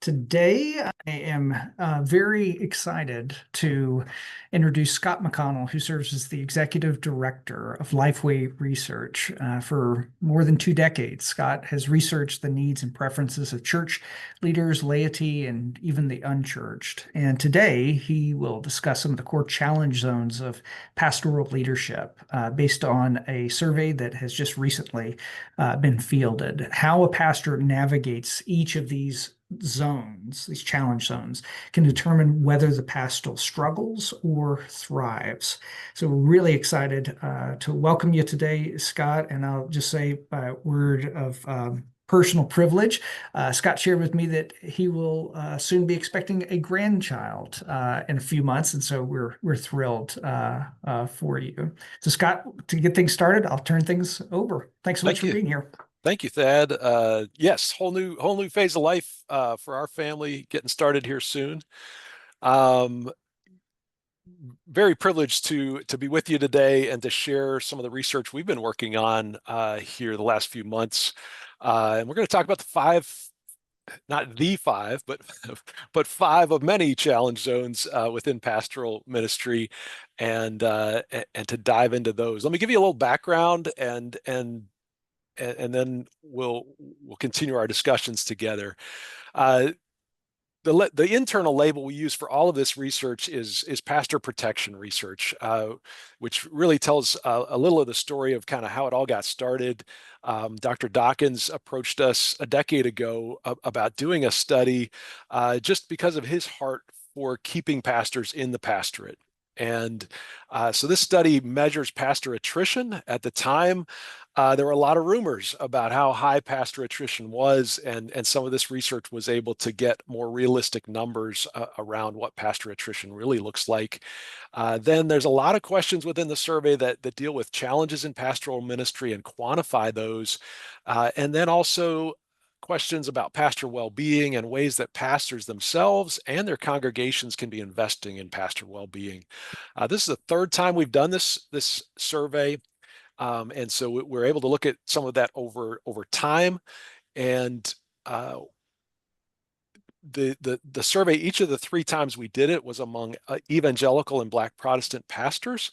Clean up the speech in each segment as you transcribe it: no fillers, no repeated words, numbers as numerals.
Today, I am very excited to introduce Scott McConnell, who serves as the Executive Director of Lifeway Research. For more than 2 decades, Scott has researched the needs and preferences of church leaders, laity, and even the unchurched. And today, he will discuss some of the core challenge zones of pastoral leadership based on a survey that has just recently been fielded. How a pastor navigates each of these zones, these challenge zones, can determine whether the pastoral struggles or thrives. So we're really excited to welcome you today, Scott. And I'll just say by word of personal privilege, Scott shared with me that he will soon be expecting a grandchild in a few months, and so we're thrilled for you. So Scott, to get things started, I'll turn things over. Thanks so much Thank for you. being here. Thank you, Thad. Yes, whole new phase of life for our family, getting started here soon. Um, Very privileged to be with you today and to share some of the research we've been working on here the last few months. And we're going to talk about the five, not the five, but but five of many challenge zones within pastoral ministry, and to dive into those. Let me give you a little background and then we'll continue our discussions together. Uh, the internal label we use for all of this research is pastor protection research, which really tells a little of the story of kind of how it all got started. Dr. Dawkins approached us a decade ago about doing a study just because of his heart for keeping pastors in the pastorate. And so this study measures pastor attrition. At the time, there were a lot of rumors about how high pastor attrition was, and some of this research was able to get more realistic numbers around what pastor attrition really looks like. Then there's a lot of questions within the survey that deal with challenges in pastoral ministry and quantify those. And then also questions about pastor well-being and ways that pastors themselves and their congregations can be investing in pastor well-being. This is the third time we've done this survey. And so we're able to look at some of that over time. And the survey, each of the three times we did it, was among evangelical and Black Protestant pastors.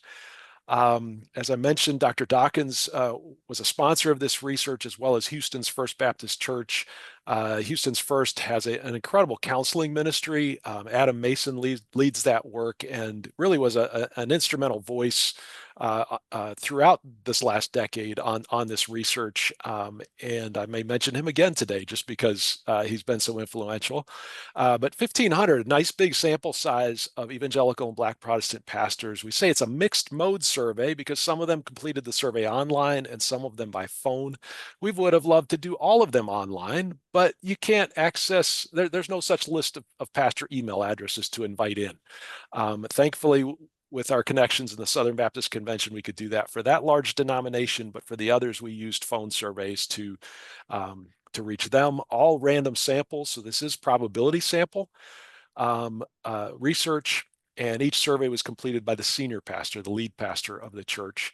As I mentioned, Dr. Dawkins was a sponsor of this research, as well as Houston's First Baptist Church. Houston's First has an incredible counseling ministry. Adam Mason leads that work and really was an instrumental voice throughout this last decade on this research. And I may mention him again today just because he's been so influential. But 1,500, nice big sample size of evangelical and Black Protestant pastors. We say it's a mixed mode survey because some of them completed the survey online and some of them by phone. We would have loved to do all of them online, but you can't access, there's no such list of pastor email addresses to invite in. Thankfully, with our connections in the Southern Baptist Convention, we could do that for that large denomination, but for the others, we used phone surveys to reach them. All random samples, so this is probability sample research, and each survey was completed by the senior pastor, the lead pastor of the church.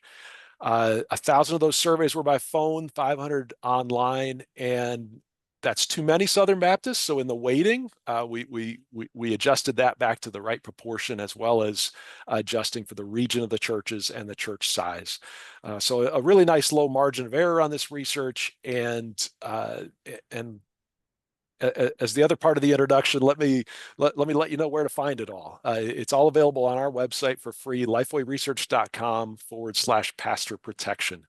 1,000 of those surveys were by phone, 500 online, and that's too many Southern Baptists. So in the weighting, we adjusted that back to the right proportion, as well as adjusting for the region of the churches and the church size. So a really nice low margin of error on this research, and as the other part of the introduction, let me let you know where to find it all. It's all available on our website for free, lifewayresearch.com/pastor protection.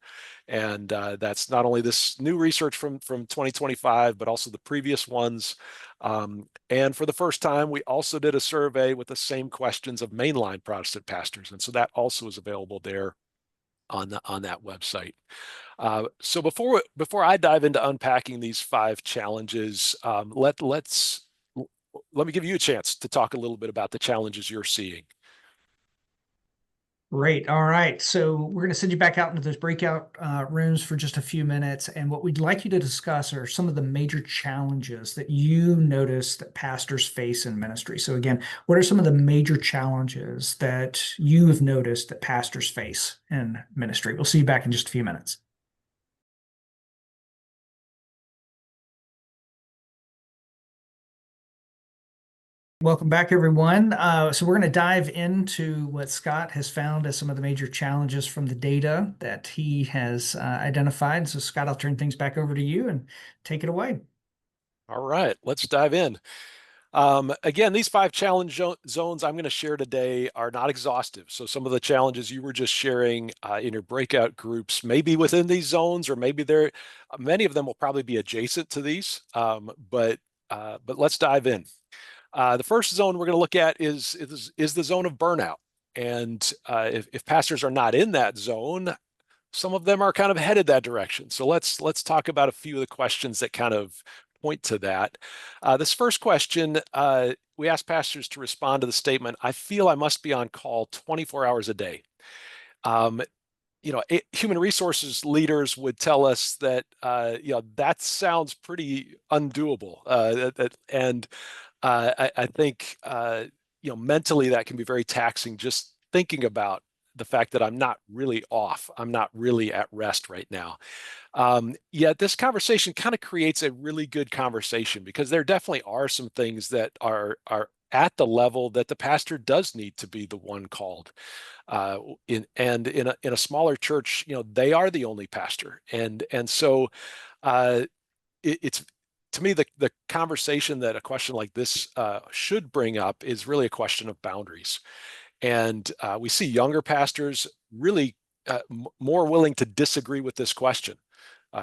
And that's not only this new research from 2025, but also the previous ones. And for the first time, we also did a survey with the same questions of mainline Protestant pastors. And so that also is available there on that website. So before I dive into unpacking these five challenges, let me give you a chance to talk a little bit about the challenges you're seeing. Great. All right. So we're going to send you back out into those breakout rooms for just a few minutes. And what we'd like you to discuss are some of the major challenges that you notice that pastors face in ministry. So again, what are some of the major challenges that you have noticed that pastors face in ministry? We'll see you back in just a few minutes. Welcome back, everyone. So we're going to dive into what Scott has found as some of the major challenges from the data that he has identified. So, Scott, I'll turn things back over to you and take it away. All right, let's dive in. Again, these five challenge zones I'm going to share today are not exhaustive. So some of the challenges you were just sharing in your breakout groups may be within these zones, or maybe many of them will probably be adjacent to these. But let's dive in. The first zone we're going to look at is the zone of burnout. And if pastors are not in that zone, some of them are kind of headed that direction. So let's talk about a few of the questions that kind of point to that. This first question, we asked pastors to respond to the statement, "I feel I must be on call 24 hours a day." Um, Human resources leaders would tell us that that sounds pretty undoable, and I think mentally that can be very taxing, just thinking about the fact that I'm not really off. I'm not really at rest right now. Yet this conversation kind of creates a really good conversation, because there definitely are some things that are at the level that the pastor does need to be the one called. In a smaller church, they are the only pastor, and so uh, it's, to me, the conversation that a question like this should bring up is really a question of boundaries. And we see younger pastors really more willing to disagree with this question,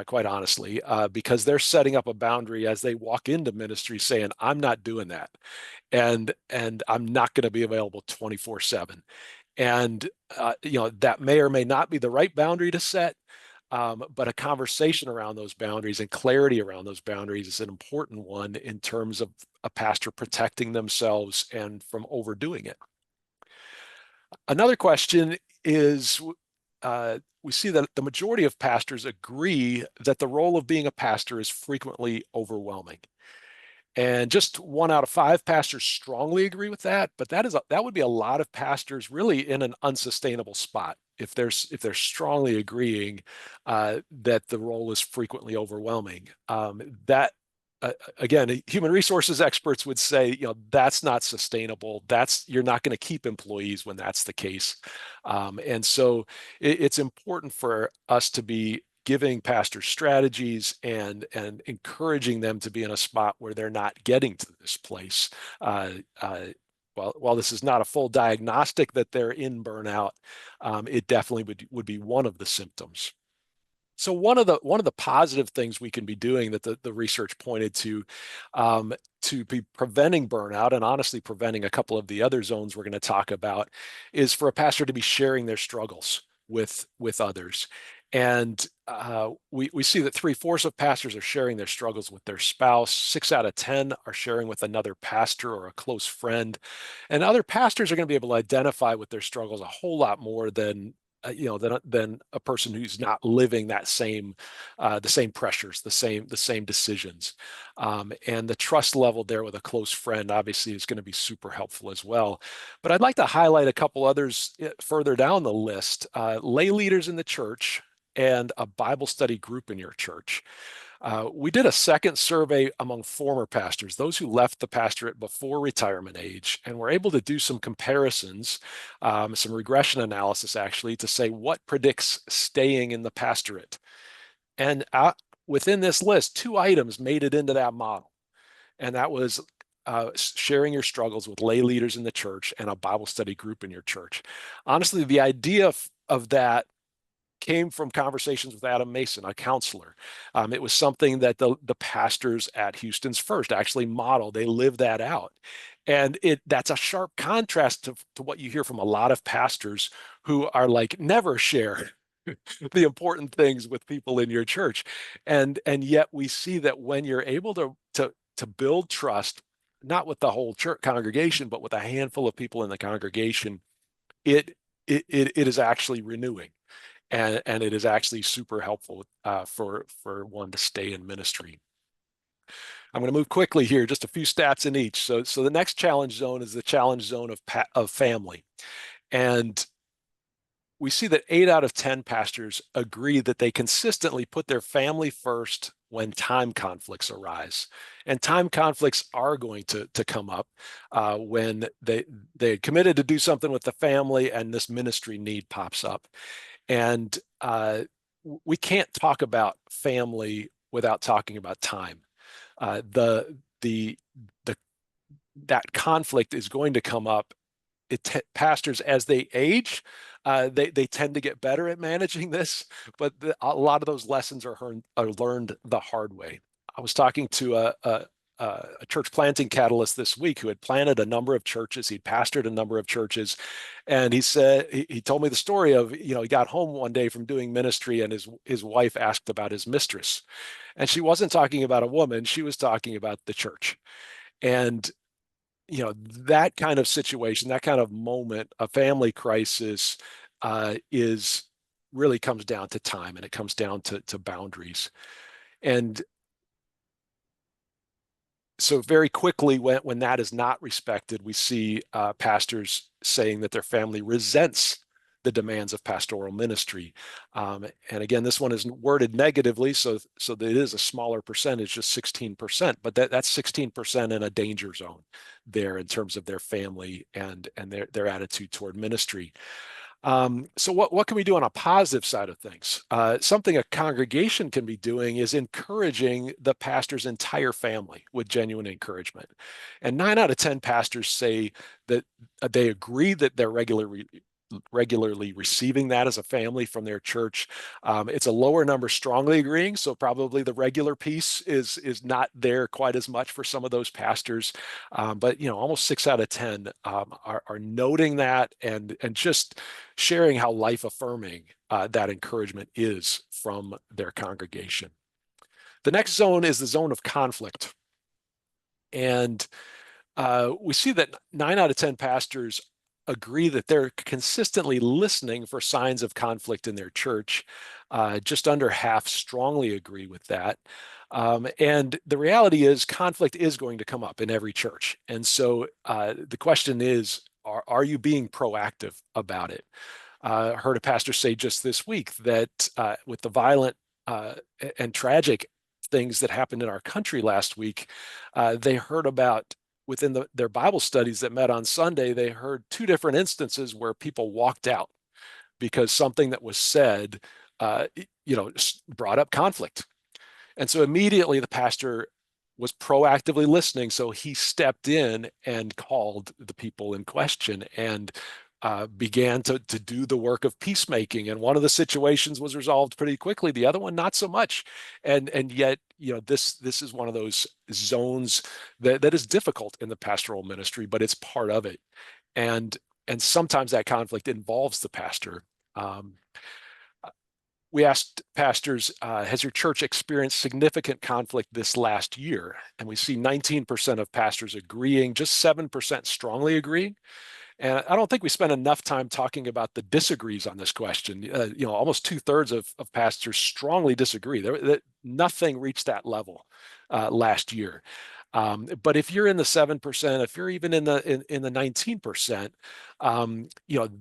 quite honestly, because they're setting up a boundary as they walk into ministry, saying, "I'm not doing that, and I'm not going to be available 24/7." And that may or may not be the right boundary to set, but a conversation around those boundaries and clarity around those boundaries is an important one in terms of a pastor protecting themselves and from overdoing it. Another question is, we see that the majority of pastors agree that the role of being a pastor is frequently overwhelming. And just 1 out of 5 pastors strongly agree with that, but that would be a lot of pastors really in an unsustainable spot if they're strongly agreeing that the role is frequently overwhelming. That Again, human resources experts would say, that's not sustainable. You're not going to keep employees when that's the case. And so it's important for us to be giving pastors strategies and encouraging them to be in a spot where they're not getting to this place. Uh, uh, while this is not a full diagnostic that they're in burnout, it definitely would be one of the symptoms. So one of the positive things we can be doing that the research pointed to be preventing burnout, and honestly preventing a couple of the other zones we're going to talk about, is for a pastor to be sharing their struggles with others. And we see that 3/4 of pastors are sharing their struggles with their spouse. 6 out of 10 are sharing with another pastor or a close friend. And other pastors are going to be able to identify with their struggles a whole lot more than a person who's not living the same pressures, the same decisions. And the trust level there with a close friend obviously is going to be super helpful as well. But I'd like to highlight a couple others further down the list: lay leaders in the church and a Bible study group in your church. We did a second survey among former pastors, those who left the pastorate before retirement age, and were able to do some comparisons, some regression analysis actually, to say what predicts staying in the pastorate. And within this list, 2 items made it into that model, and that was sharing your struggles with lay leaders in the church and a Bible study group in your church. Honestly, the idea of that came from conversations with Adam Mason, a counselor. It was something that the pastors at Houston's First actually modeled. They lived that out. And that's a sharp contrast to what you hear from a lot of pastors who are like, never share the important things with people in your church. And yet we see that when you're able to build trust, not with the whole church congregation, but with a handful of people in the congregation, it is actually renewing. And it is actually super helpful for one to stay in ministry. I'm going to move quickly here, just a few stats in each. So the next challenge zone is the challenge zone of family. And we see that 8 out of 10 pastors agree that they consistently put their family first when time conflicts arise. And time conflicts are going to come up when they committed to do something with the family and this ministry need pops up. And we can't talk about family without talking about time. The that conflict is going to come up. Pastors, as they age, they tend to get better at managing this, but a lot of those lessons are learned the hard way. I was talking to a church planting catalyst this week who had planted a number of churches. He'd pastored a number of churches, and he said he told me the story of, he got home one day from doing ministry, and his wife asked about his mistress, and she wasn't talking about a woman; she was talking about the church. And that kind of situation, that kind of moment, a family crisis, is really comes down to time, and it comes down to boundaries. And so very quickly, when that is not respected, we see pastors saying that their family resents the demands of pastoral ministry. And again, this one is worded negatively, so that it is a smaller percentage, just 16%, but that's 16% in a danger zone there in terms of their family and their attitude toward ministry. So what can we do on a positive side of things? Something a congregation can be doing is encouraging the pastor's entire family with genuine encouragement. And 9 out of 10 pastors say that they agree that they're regularly receiving that as a family from their church. It's a lower number strongly agreeing, so probably the regular piece is not there quite as much for some of those pastors. But almost 6 out of 10 are noting that and just sharing how life affirming that encouragement is from their congregation. The next zone is the zone of conflict. And we see that 9 out of 10 pastors agree that they're consistently listening for signs of conflict in their church. Just under half strongly agree with that. And the reality is conflict is going to come up in every church. And so the question is, are you being proactive about it? I heard a pastor say just this week that with the violent and tragic things that happened in our country last week, they heard about within their Bible studies that met on Sunday, they heard 2 different instances where people walked out because something that was said, brought up conflict. And so immediately the pastor was proactively listening. So he stepped in and called the people in question and began to do the work of peacemaking. And one of the situations was resolved pretty quickly. The other one, not so much. And yet, this is one of those zones that is difficult in the pastoral ministry, but it's part of it. And sometimes that conflict involves the pastor. We asked pastors, has your church experienced significant conflict this last year? And we see 19% of pastors agreeing, just 7% strongly agreeing. And I don't think we spent enough time talking about the disagrees on this question. Almost 2/3 of pastors strongly disagree. Nothing reached that level last year. But if you're in the 7%, if you're even in the 19%,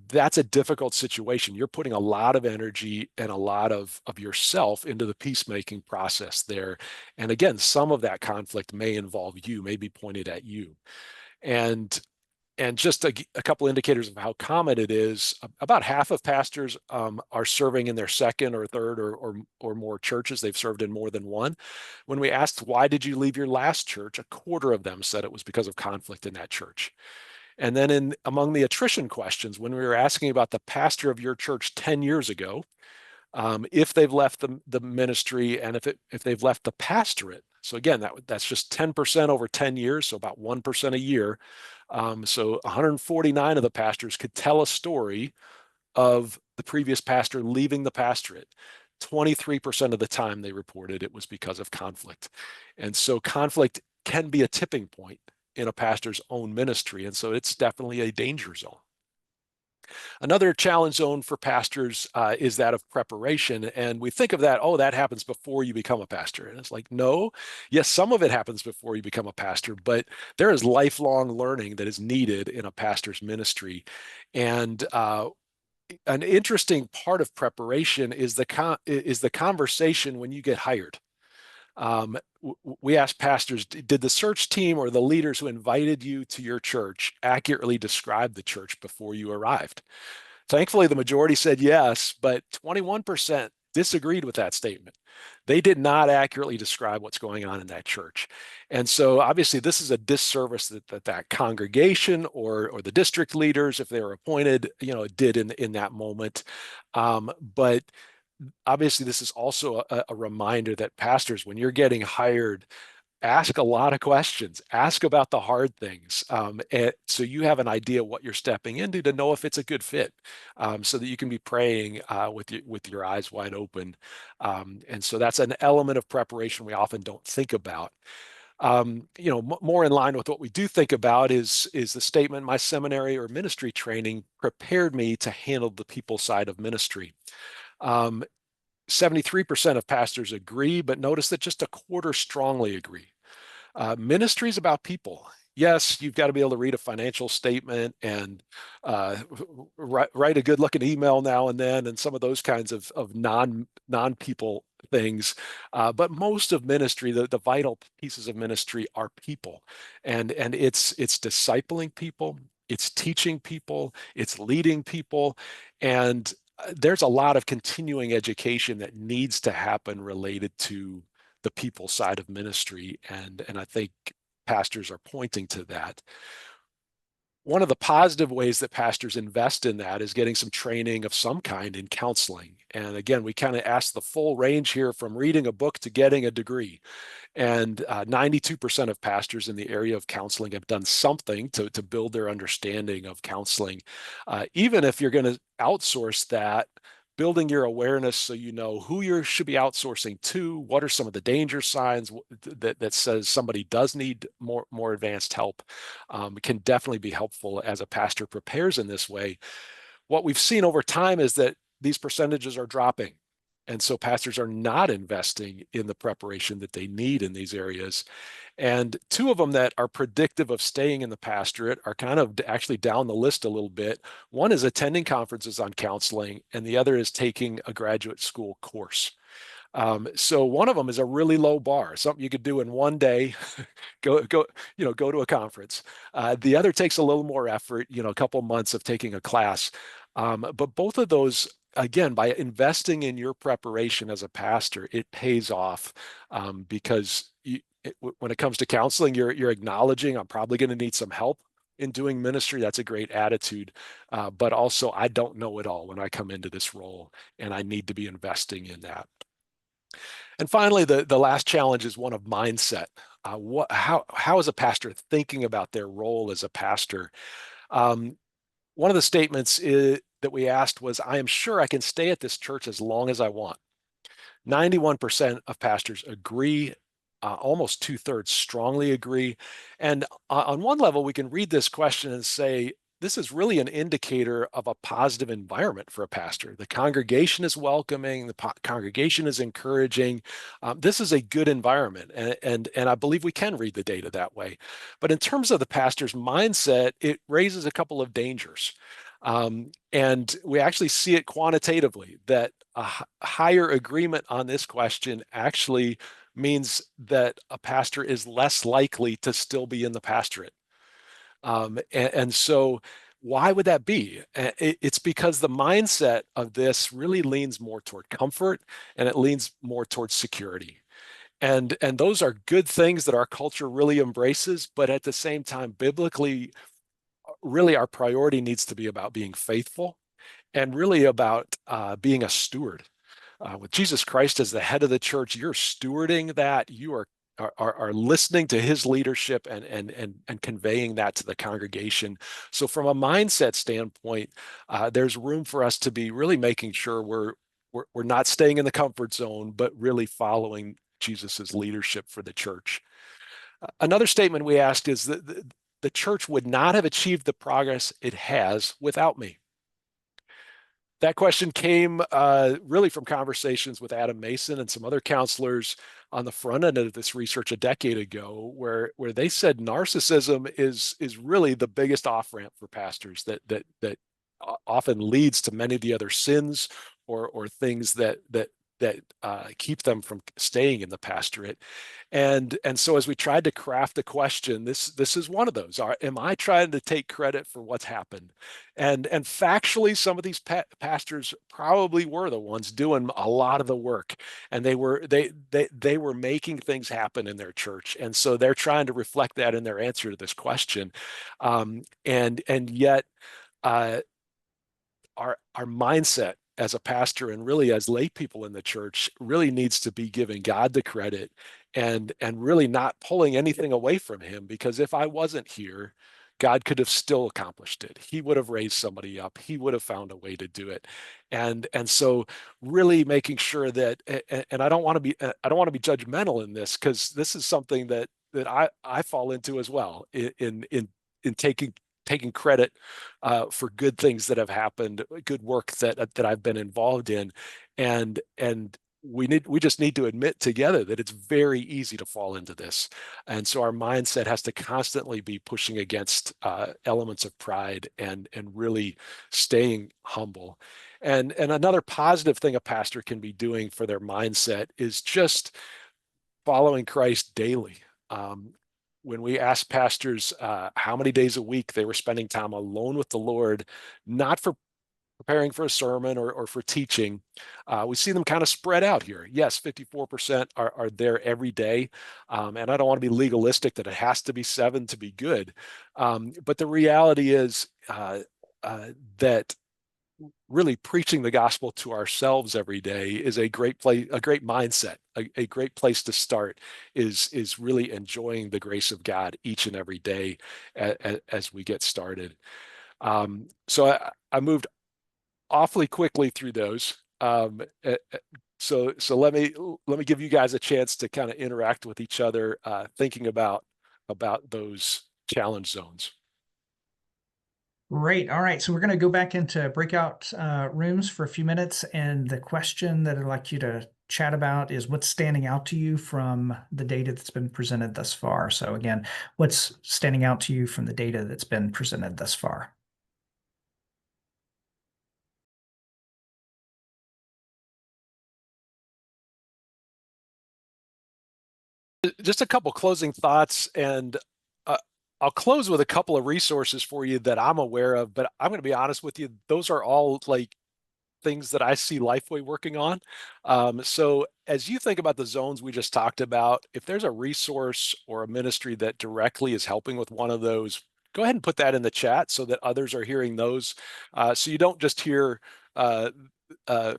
that's a difficult situation. You're putting a lot of energy and a lot of yourself into the peacemaking process there. And again, some of that conflict may involve you, may be pointed at you. And just a couple indicators of how common it is, about half of pastors are serving in their second or third or more churches. They've served in more than one. When we asked, why did you leave your last church? A quarter of them said it was because of conflict in that church. And then among the attrition questions, when we were asking about the pastor of your church 10 years ago, if they've left the ministry and if they've left the pastorate. So again, that's just 10% over 10 years, so about 1% a year. So 149 of the pastors could tell a story of the previous pastor leaving the pastorate. 23% of the time they reported it was because of conflict. And so conflict can be a tipping point in a pastor's own ministry. And so it's definitely a danger zone. Another challenge zone for pastors is that of preparation. And we think of that, oh, that happens before you become a pastor. And it's like, no, yes, some of it happens before you become a pastor, but there is lifelong learning that is needed in a pastor's ministry. And an interesting part of preparation is the conversation when you get hired. We asked pastors, did the search team or the leaders who invited you to your church accurately describe the church before you arrived? Thankfully, the majority said yes, but 21% disagreed with that statement. They did not accurately describe what's going on in that church. And so obviously this is a disservice that congregation or the district leaders, if they were appointed, did in that moment. But obviously this is also a reminder that pastors, when you're getting hired, ask a lot of questions, ask about the hard things, so you have an idea what you're stepping into to know if it's a good fit, so that you can be praying with your eyes wide open. And so that's an element of preparation we often don't think about. More in line with what we do think about is the statement, my seminary or ministry training prepared me to handle the people side of ministry. 73% of pastors agree, but notice that just a quarter strongly agree. Ministry is about people. Yes, you've got to be able to read a financial statement and write a good-looking email now and then, and some of those kinds of non-people things. But most of ministry, the vital pieces of ministry, are people, and it's discipling people, it's teaching people, it's leading people, and there's a lot of continuing education that needs to happen related to the people side of ministry. And I think pastors are pointing to that. One of the positive ways that pastors invest in that is getting some training of some kind in counseling. And again, we kind of ask the full range here from reading a book to getting a degree. And 92% of pastors in the area of counseling have done something to build their understanding of counseling. Even if you're going to outsource that, building your awareness so you know who you should be outsourcing to, what are some of the danger signs that says somebody does need more advanced help, can definitely be helpful as a pastor prepares in this way. What we've seen over time is that these percentages are dropping. And so pastors are not investing in the preparation that they need in these areas. And two of them that are predictive of staying in the pastorate are kind of actually down the list a little bit. One is attending conferences on counseling, and the other is taking a graduate school course. So one of them is a really low bar, something you could do in one day, go to a conference. The other takes a little more effort, a couple months of taking a class. But both of those, again, by investing in your preparation as a pastor, it pays off, because when it comes to counseling, you're acknowledging I'm probably going to need some help in doing ministry. That's a great attitude. But also, I don't know it all when I come into this role, and I need to be investing in that. And finally, the last challenge is one of mindset. How is a pastor thinking about their role as a pastor? One of the statements that we asked was, I am sure I can stay at this church as long as I want. 91% of pastors agree. Almost 2/3 strongly agree. And on one level, we can read this question and say, this is really an indicator of a positive environment for a pastor. The congregation is welcoming, the congregation is encouraging. This is a good environment, and I believe we can read the data that way. But in terms of the pastor's mindset, it raises a couple of dangers. And we actually see it quantitatively, that a higher agreement on this question actually means that a pastor is less likely to still be in the pastorate. And so why would that be? It's because the mindset of this really leans more toward comfort, and it leans more towards security. And those are good things that our culture really embraces, but at the same time, biblically, really our priority needs to be about being faithful and really about being a steward. With Jesus Christ as the head of the church, you're stewarding that. You are listening to his leadership and conveying that to the congregation. So from a mindset standpoint, there's room for us to be really making sure we're not staying in the comfort zone, but really following Jesus's leadership for the church. Another statement we asked is that the church would not have achieved the progress it has without me. That question came really from conversations with Adam Mason and some other counselors on the front end of this research a decade ago, where they said narcissism is really the biggest off-ramp for pastors that often leads to many of the other sins or things that keep them from staying in the pastorate. And so as we tried to craft the question, this is one of those. Am I trying to take credit for what's happened? And factually, some of these pastors probably were the ones doing a lot of the work, and they were making things happen in their church, and so they're trying to reflect that in their answer to this question. And yet, uh, our mindset as a pastor and really as lay people in the church really needs to be giving God the credit and really not pulling anything away from him, because if I wasn't here, God could have still accomplished it. He would have raised somebody up. He would have found a way to do it. And so really making sure that, and I don't want to be judgmental in this, because this is something that I fall into as well, in taking credit for good things that have happened, good work that I've been involved in, and we just need to admit together that it's very easy to fall into this, and so our mindset has to constantly be pushing against elements of pride and really staying humble. And another positive thing a pastor can be doing for their mindset is just following Christ daily. When we ask pastors how many days a week they were spending time alone with the Lord, not for preparing for a sermon or for teaching, we see them kind of spread out here. Yes, 54% are there every day. And I don't want to be legalistic that it has to be 7 to be good. But the reality is that really preaching the gospel to ourselves every day is a great place, a great mindset, a great place to start is really enjoying the grace of God each and every day as we get started. So I moved awfully quickly through those. So let me give you guys a chance to kind of interact with each other, thinking about those challenge zones. Great. All right. So we're going to go back into breakout rooms for a few minutes. And the question that I'd like you to chat about is what's standing out to you from the data that's been presented thus far. So again, what's standing out to you from the data that's been presented thus far? Just a couple closing thoughts, and uh, I'll close with a couple of resources for you that I'm aware of, but I'm going to be honest with you, those are all like things that I see Lifeway working on. So as you think about the zones we just talked about, if there's a resource or a ministry that directly is helping with one of those, go ahead and put that in the chat so that others are hearing those. So you don't just hear uh, uh,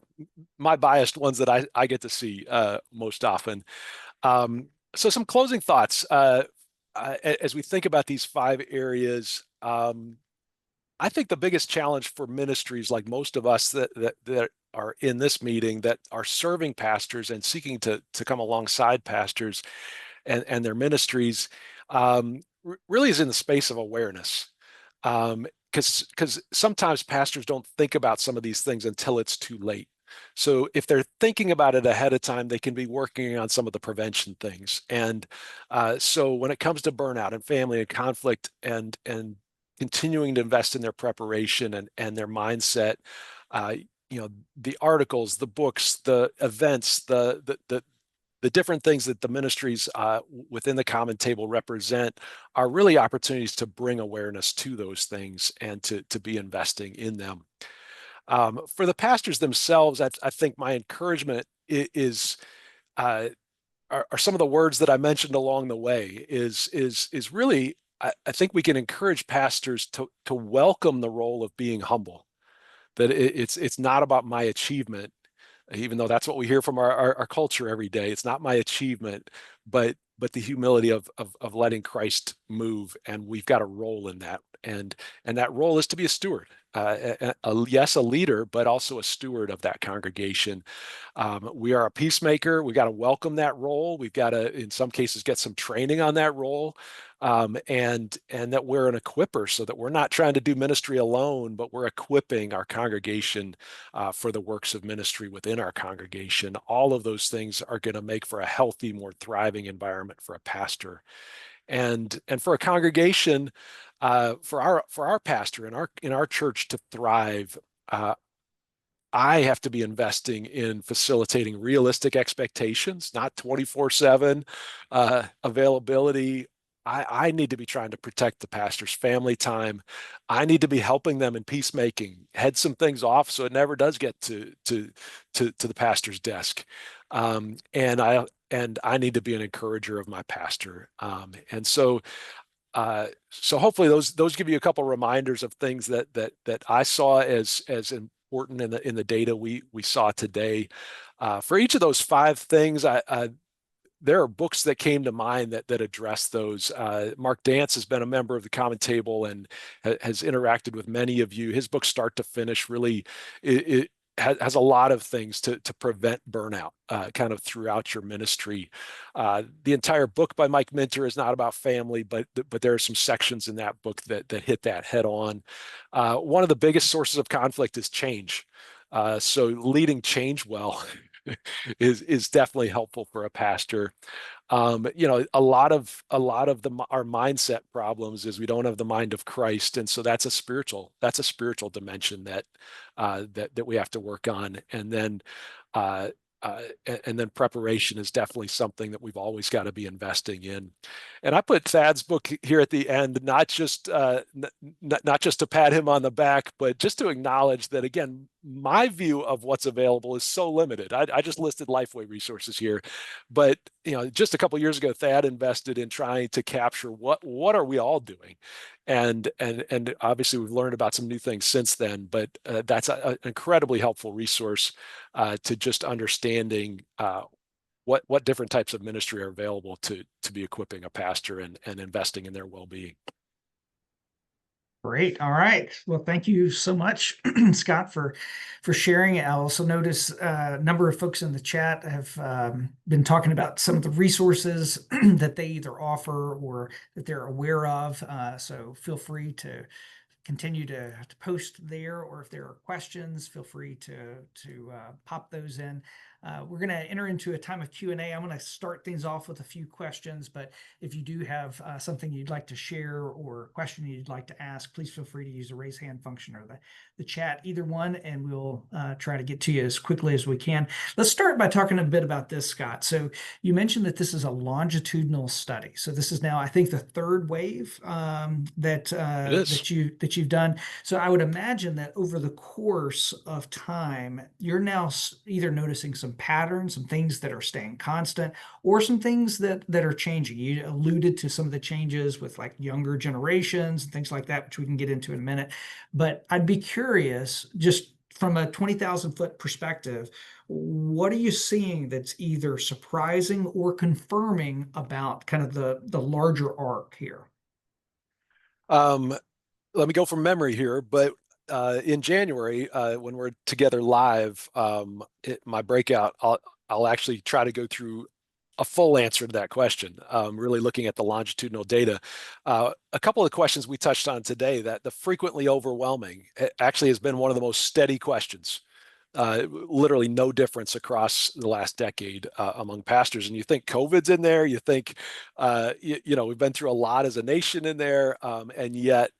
my biased ones that I get to see most often. So some closing thoughts. As we think about these 5 areas, I think the biggest challenge for ministries like most of us that are in this meeting that are serving pastors and seeking to come alongside pastors and their ministries, really is in the space of awareness. Because sometimes pastors don't think about some of these things until it's too late. So if they're thinking about it ahead of time, they can be working on some of the prevention things. And so when it comes to burnout and family and conflict and continuing to invest in their preparation and their mindset, uh, the articles, the books, the events, the different things that the ministries within the Common Table represent are really opportunities to bring awareness to those things and to be investing in them. For the pastors themselves, I think my encouragement is are some of the words that I mentioned along the way. Is really, I think we can encourage pastors to welcome the role of being humble. That it's not about my achievement, even though that's what we hear from our culture every day. It's not my achievement, but the humility of letting Christ move, and we've got a role in that, and that role is to be a steward. Yes, a leader, but also a steward of that congregation. We are a peacemaker. We got to welcome that role. We've got to, in some cases, get some training on that role, and that we're an equipper, so that we're not trying to do ministry alone, but we're equipping our congregation for the works of ministry within our congregation. All of those things are going to make for a healthy, more thriving environment for a pastor, and for a congregation, for our pastor in our church to thrive. Uh, I have to be investing in facilitating realistic expectations, not 24/7 availability. I need to be trying to protect the pastor's family time. I need to be helping them in peacemaking, head some things off so it never does get to the pastor's desk. And I need to be an encourager of my pastor. So hopefully those give you a couple reminders of things that I saw as important in the data we saw today. For each of those five things, there are books that came to mind that address those. Mark Dance has been a member of the Common Table and has interacted with many of you. His book, Start to Finish, really it has a lot of things to prevent burnout kind of throughout your ministry. The entire book by Mike Minter is not about family, but there are some sections in that book that hit that head on. One of the biggest sources of conflict is change. So leading change well is definitely helpful for a pastor. Our mindset problems is we don't have the mind of Christ, and so that's a spiritual dimension that we have to work on. Uh, and then preparation is definitely something that we've always got to be investing in. And I put Thad's book here at the end, not just to pat him on the back, but just to acknowledge that, again, my view of what's available is so limited. I just listed Lifeway resources here, but just a couple of years ago, Thad invested in trying to capture what are we all doing, and obviously we've learned about some new things since then. But that's an incredibly helpful resource to just understanding what different types of ministry are available to be equipping a pastor and investing in their well-being. Great. All right. Well, thank you so much, Scott, for sharing. I also notice a number of folks in the chat have been talking about some of the resources that they either offer or that they're aware of. So feel free to continue to post there, or if there are questions, feel free to pop those in. We're going to enter into a time of Q&A. I'm going to start things off with a few questions, but if you do have something you'd like to share or a question you'd like to ask, please feel free to use the raise hand function or the chat, either one, and we'll try to get to you as quickly as we can. Let's start by talking a bit about this, Scott. So you mentioned that this is a longitudinal study. So this is now, I think, the third wave that you've done. So I would imagine that over the course of time, you're now either noticing some patterns, some things that are staying constant, or some things that are changing. You alluded to some of the changes with like younger generations and things like that, which we can get into in a minute. But I'd be curious, just from a 20,000 foot perspective, what are you seeing that's either surprising or confirming about kind of the larger arc here? Let me go from memory here, but in January, when we're together live, my breakout, I'll actually try to go through a full answer to that question, really looking at the longitudinal data. A couple of questions we touched on today, that the frequently overwhelming actually has been one of the most steady questions. Literally no difference across the last decade among pastors. And you think COVID's in there, you think, we've been through a lot as a nation in there, and yet,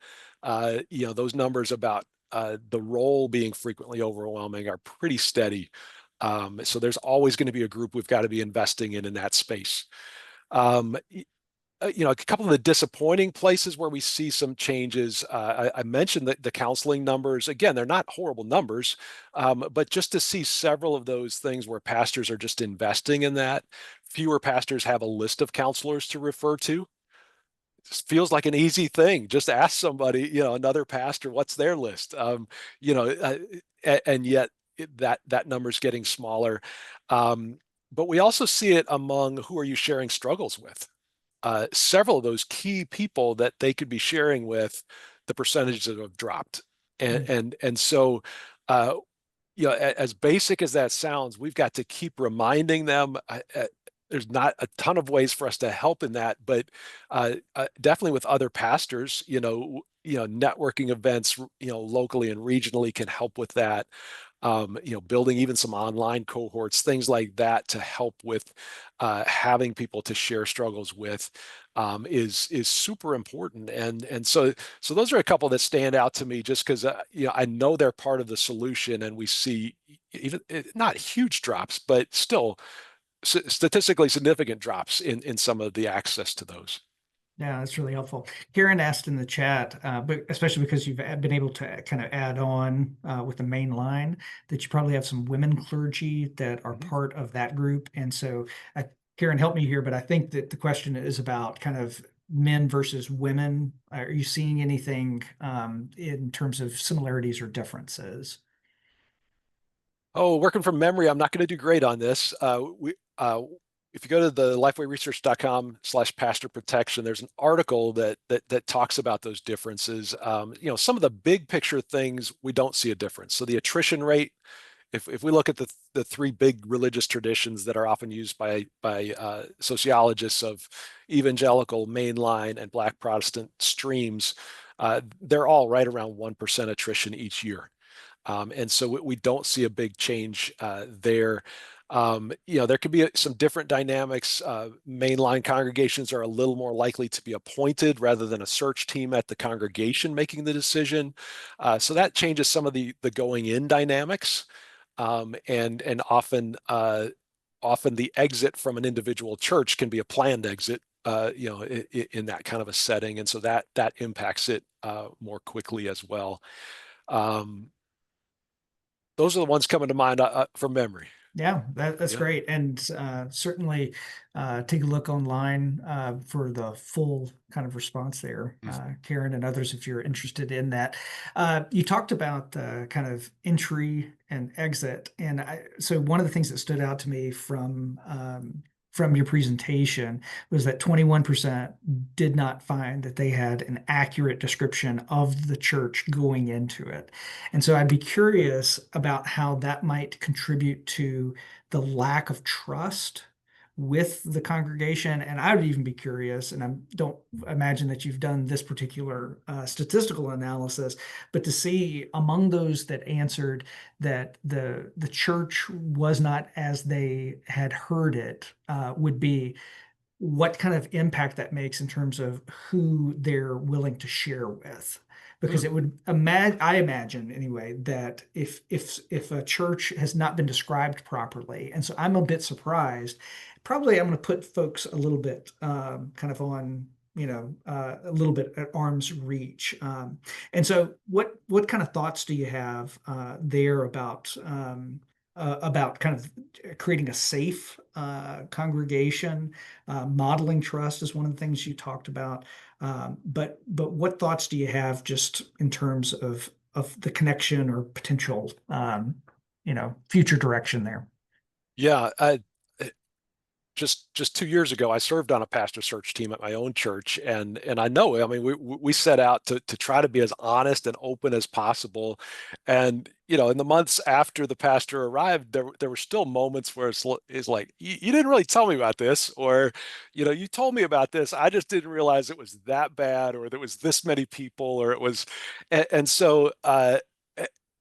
those numbers about the role being frequently overwhelming are pretty steady. So there's always going to be a group we've got to be investing in that space. A couple of the disappointing places where we see some changes. I mentioned that the counseling numbers, again, they're not horrible numbers, but just to see several of those things where pastors are just investing in that. Fewer pastors have a list of counselors to refer to. It feels like an easy thing. Just ask somebody, another pastor, what's their list? And yet that number's getting smaller. But we also see it among who are you sharing struggles with? Several of those key people that they could be sharing with, the percentages have dropped. And so, as basic as that sounds, we've got to keep reminding them. There's not a ton of ways for us to help in that, but definitely with other pastors, networking events, locally and regionally can help with that. building even some online cohorts, things like that to help with having people to share struggles with is super important. And so those are a couple that stand out to me just because I know they're part of the solution, and we see even not huge drops, but still statistically significant drops in some of the access to those. Yeah, that's really helpful. Karen asked in the chat, but especially because you've been able to kind of add on with the main line, that you probably have some women clergy that are Mhm. part of that group. And so, Karen, help me here, but I think that the question is about kind of men versus women. Are you seeing anything in terms of similarities or differences? Oh, working from memory, I'm not going to do great on this. If you go to the lifewayresearch.com/pastor protection, there's an article that talks about those differences. Some of the big picture things we don't see a difference. So the attrition rate, if we look at the three big religious traditions that are often used by sociologists of evangelical, mainline, and Black Protestant streams, they're all right around 1% attrition each year. And so we don't see a big change there. There could be some different dynamics. Mainline congregations are a little more likely to be appointed rather than a search team at the congregation making the decision. So that changes some of the going in dynamics. And often the exit from an individual church can be a planned exit, in that kind of a setting. And so that impacts it more quickly as well. Um, those are the ones coming to mind from memory. Yeah, that's Yeah. great. And certainly take a look online for the full kind of response there, Mhm. Karen and others, if you're interested in that. You talked about kind of entry and exit. And so one of the things that stood out to me from your presentation was that 21% did not find that they had an accurate description of the church going into it. And so I'd be curious about how that might contribute to the lack of trust with the congregation. And I would even be curious, and I don't imagine that you've done this particular statistical analysis, but to see among those that answered that the church was not as they had heard it would be what kind of impact that makes in terms of who they're willing to share with. Because Hmm. it would imagine, I imagine anyway, that if a church has not been described properly, and so I'm a bit surprised, probably I'm going to put folks a little bit kind of on, a little bit at arm's reach. And so what kind of thoughts do you have there about kind of creating a safe congregation? Modeling trust is one of the things you talked about. But what thoughts do you have just in terms of the connection or potential future direction there? Yeah. Just 2 years ago, I served on a pastor search team at my own church, and I know, I mean, we set out to try to be as honest and open as possible. And in the months after the pastor arrived, there were still moments where it's like, you didn't really tell me about this, or you told me about this, I just didn't realize it was that bad, or there was this many people, or it was, and so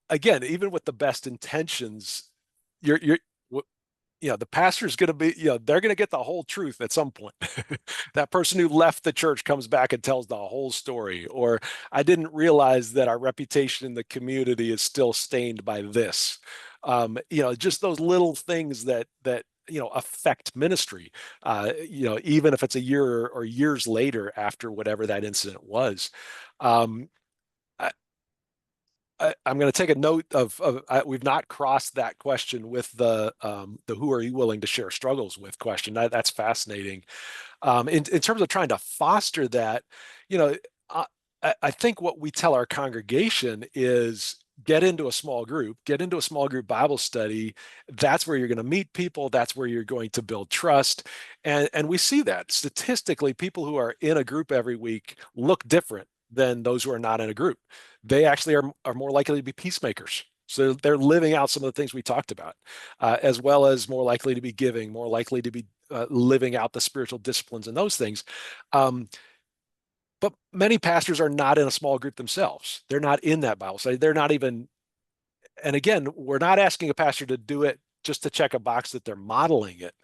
again, even with the best intentions, you're the pastor's going to be, they're going to get the whole truth at some point. That person who left the church comes back and tells the whole story. Or I didn't realize that our reputation in the community is still stained by this. Just those little things that affect ministry. Even if it's a year or years later after whatever that incident was. Um, I'm going to take a note of we've not crossed that question with the who are you willing to share struggles with question. That's fascinating. In terms of trying to foster that, you know, I, I think what we tell our congregation is get into a small group Bible study. That's where you're going to meet people. That's where you're going to build trust. And we see that statistically, people who are in a group every week look different than those who are not in a group. They actually are more likely to be peacemakers. So they're living out some of the things we talked about, as well as more likely to be giving, more likely to be living out the spiritual disciplines and those things. Um, but many pastors are not in a small group themselves. They're not in that Bible study. They're not even and again, we're not asking a pastor to do it just to check a box that they're modeling it.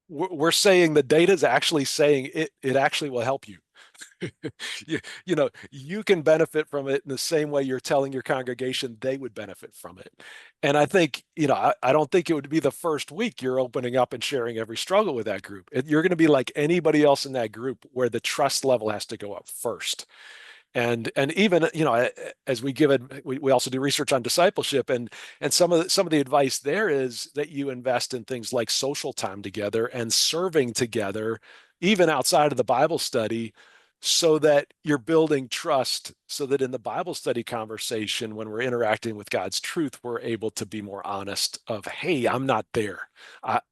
We're saying the data is actually saying it actually will help you. You can benefit from it in the same way you're telling your congregation they would benefit from it. And I think, I don't think it would be the first week you're opening up and sharing every struggle with that group. You're going to be like anybody else in that group where the trust level has to go up first. And even as we give it, we also do research on discipleship, and some of the advice there is that you invest in things like social time together and serving together, even outside of the Bible study, so that you're building trust, so that in the Bible study conversation, when we're interacting with God's truth, we're able to be more honest of, hey, I'm not there.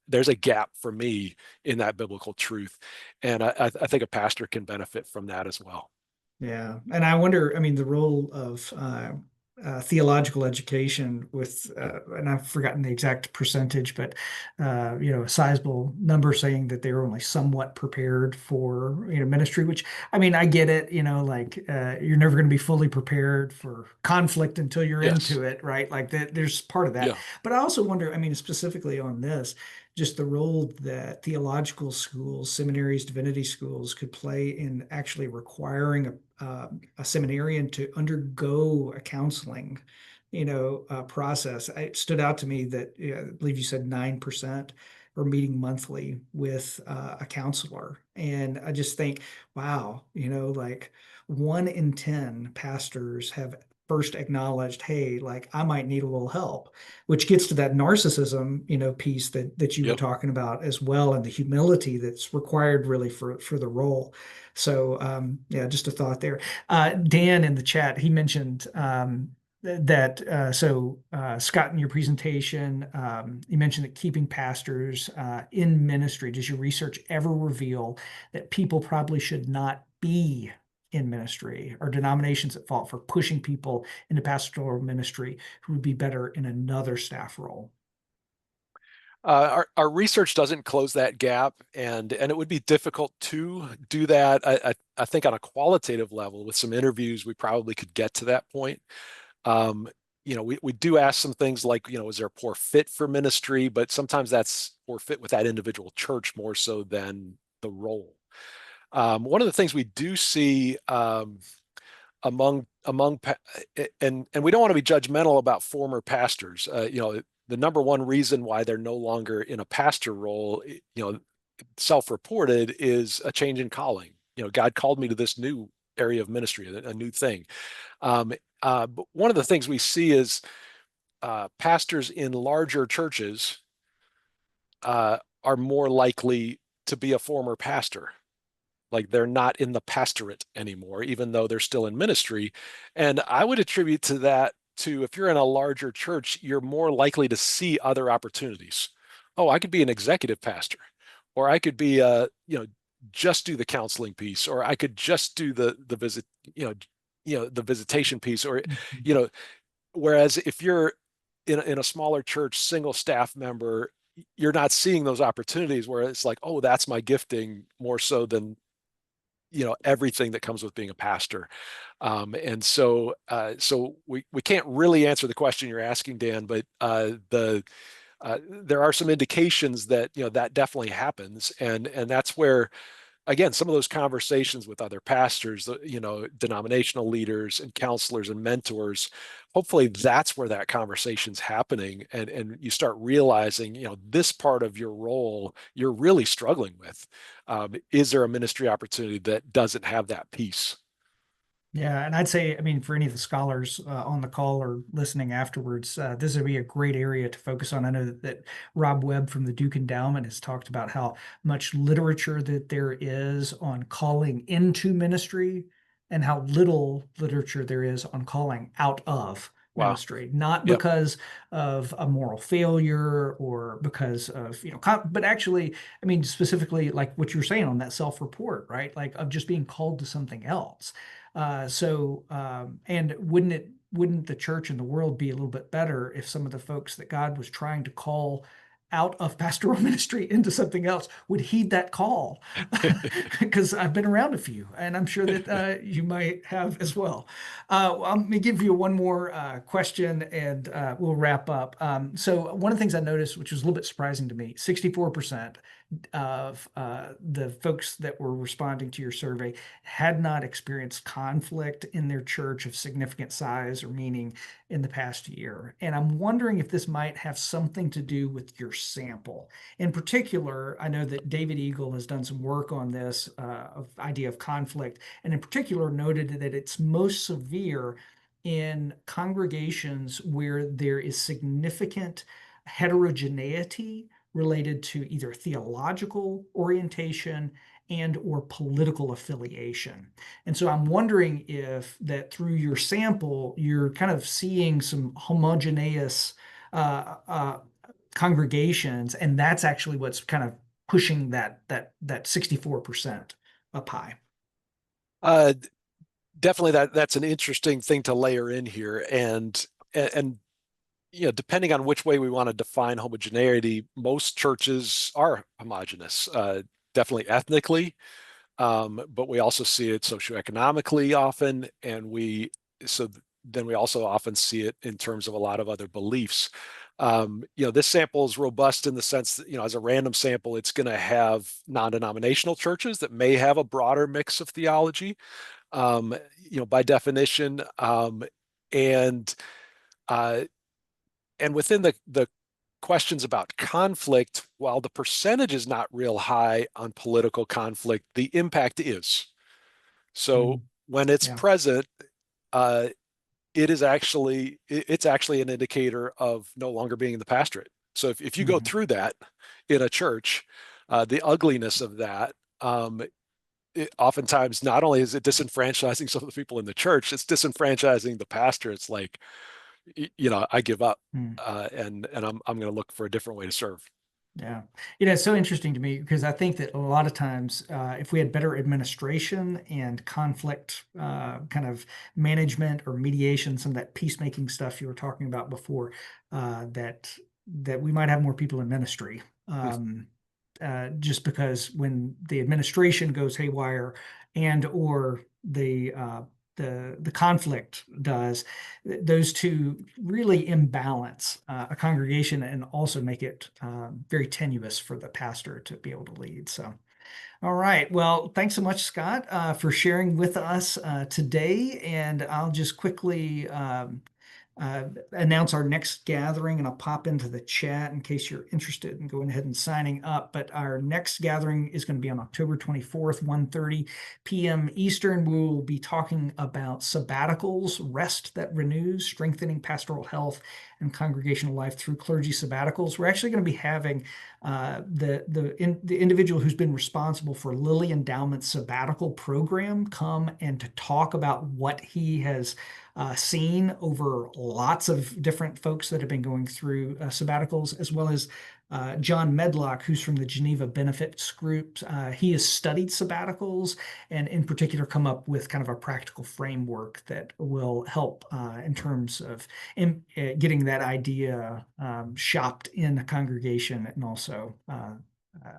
There's a gap for me in that biblical truth. And I think a pastor can benefit from that as well. Yeah. And I wonder, I mean, the role of theological education with, and I've forgotten the exact percentage, but, a sizable number saying that they're only somewhat prepared for, ministry, which, I mean, I get it, like you're never going to be fully prepared for conflict until you're Yes. into it, right? Like that, there's part of that. Yeah. But I also wonder, I mean, specifically on this, just the role that theological schools, seminaries, divinity schools could play in actually requiring a seminarian to undergo a counseling, process. It stood out to me that I believe you said 9% are meeting monthly with a counselor, and I just think, wow, like 1 in 10 pastors have first acknowledged, hey, like I might need a little help, which gets to that narcissism, piece that you were Yep. talking about as well, and the humility that's required really for the role. So yeah, just a thought there. Dan in the chat, he mentioned that Scott, in your presentation, you mentioned that keeping pastors in ministry. Does your research ever reveal that people probably should not be in ministry, or denominations at fault for pushing people into pastoral ministry who would be better in another staff role? Our research doesn't close that gap, and it would be difficult to do that. I think on a qualitative level, with some interviews, we probably could get to that point. Um, we do ask some things like, is there a poor fit for ministry? But sometimes that's poor fit with that individual church more so than the role. One of the things we do see among and we don't want to be judgmental about former pastors. The number one reason why they're no longer in a pastor role, self-reported, is a change in calling. God called me to this new area of ministry, a new thing. But one of the things we see is pastors in larger churches are more likely to be a former pastor. Like they're not in the pastorate anymore, even though they're still in ministry. And I would attribute to that to, if you're in a larger church, you're more likely to see other opportunities. Oh, I could be an executive pastor, or I could be just do the counseling piece, or I could just do the visit, the visitation piece, or you know, whereas if you're in a smaller church, single staff member, you're not seeing those opportunities where it's like, oh, that's my gifting more so than everything that comes with being a pastor. And so we can't really answer the question you're asking, Dan, but there are some indications that that definitely happens, and that's where, again, some of those conversations with other pastors, denominational leaders and counselors and mentors, hopefully that's where that conversation's happening. And you start realizing, this part of your role you're really struggling with. Is there a ministry opportunity that doesn't have that piece? Yeah, and I'd say, I mean, for any of the scholars on the call or listening afterwards, this would be a great area to focus on. I know that Rob Webb from the Duke Endowment has talked about how much literature that there is on calling into ministry and how little literature there is on calling out of Wow. ministry, not Yep. because of a moral failure or because of, but actually, I mean, specifically like what you're saying on that self-report, right? Like of just being called to something else. And wouldn't the church and the world be a little bit better if some of the folks that God was trying to call out of pastoral ministry into something else would heed that call, because I've been around a few, and I'm sure that you might have as well. Let me give you one more question, and we'll wrap up. So one of the things I noticed, which was a little bit surprising to me, 64% of the folks that were responding to your survey had not experienced conflict in their church of significant size or meaning in the past year. And I'm wondering if this might have something to do with your sample. In particular, I know that David Eagle has done some work on this of idea of conflict, and in particular noted that it's most severe in congregations where there is significant heterogeneity related to either theological orientation and or political affiliation. And so I'm wondering if that through your sample, you're kind of seeing some homogeneous uh, uh, congregations, and that's actually what's kind of pushing that 64% up high. Uh, Definitely that's an interesting thing to layer in here. And depending on which way we want to define homogeneity, most churches are homogenous, definitely ethnically, but we also see it socioeconomically often, and so then we also often see it in terms of a lot of other beliefs. This sample is robust in the sense that, as a random sample, it's going to have non-denominational churches that may have a broader mix of theology, by definition, and uh, and within the questions about conflict, while the percentage is not real high on political conflict, the impact is. So Mm, when it's yeah. present, uh, it's actually an indicator of no longer being in the pastorate. So if you go Mhm. through that in a church, the ugliness of that, oftentimes not only is it disenfranchising some of the people in the church, it's disenfranchising the pastor. It's like, I give up, Mm. and I'm going to look for a different way to serve. Yeah. It's so interesting to me because I think that a lot of times, if we had better administration and conflict kind of management or mediation, some of that peacemaking stuff you were talking about before, that we might have more people in ministry. Just because when the administration goes haywire and or the conflict does, those two really imbalance a congregation and also make it very tenuous for the pastor to be able to lead. So, all right. Well, thanks so much, Scott, for sharing with us today. And I'll just quickly announce our next gathering, and I'll pop into the chat in case you're interested in going ahead and signing up. But our next gathering is going to be on October 24th, 1:30 p.m. Eastern. We will be talking about sabbaticals, rest that renews, strengthening pastoral health and congregational life through clergy sabbaticals. We're actually going to be having the individual who's been responsible for Lilly Endowment sabbatical program come and to talk about what he has seen over lots of different folks that have been going through sabbaticals, as well as John Medlock, who's from the Geneva Benefits Group. He has studied sabbaticals and, in particular, come up with kind of a practical framework that will help in terms of getting that idea shopped in a congregation, and also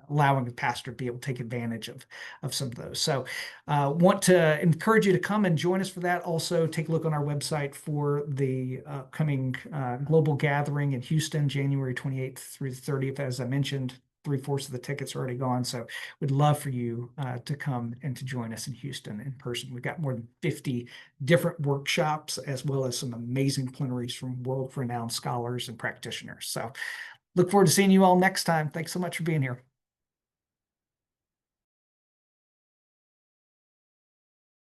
allowing the pastor to be able to take advantage of some of those. So want to encourage you to come and join us for that. Also, take a look on our website for the upcoming global gathering in Houston, January 28th through the 30th. As I mentioned, 3/4 of the tickets are already gone. So we'd love for you to come and to join us in Houston in person. We've got more than 50 different workshops, as well as some amazing plenaries from world-renowned scholars and practitioners. So look forward to seeing you all next time. Thanks so much for being here.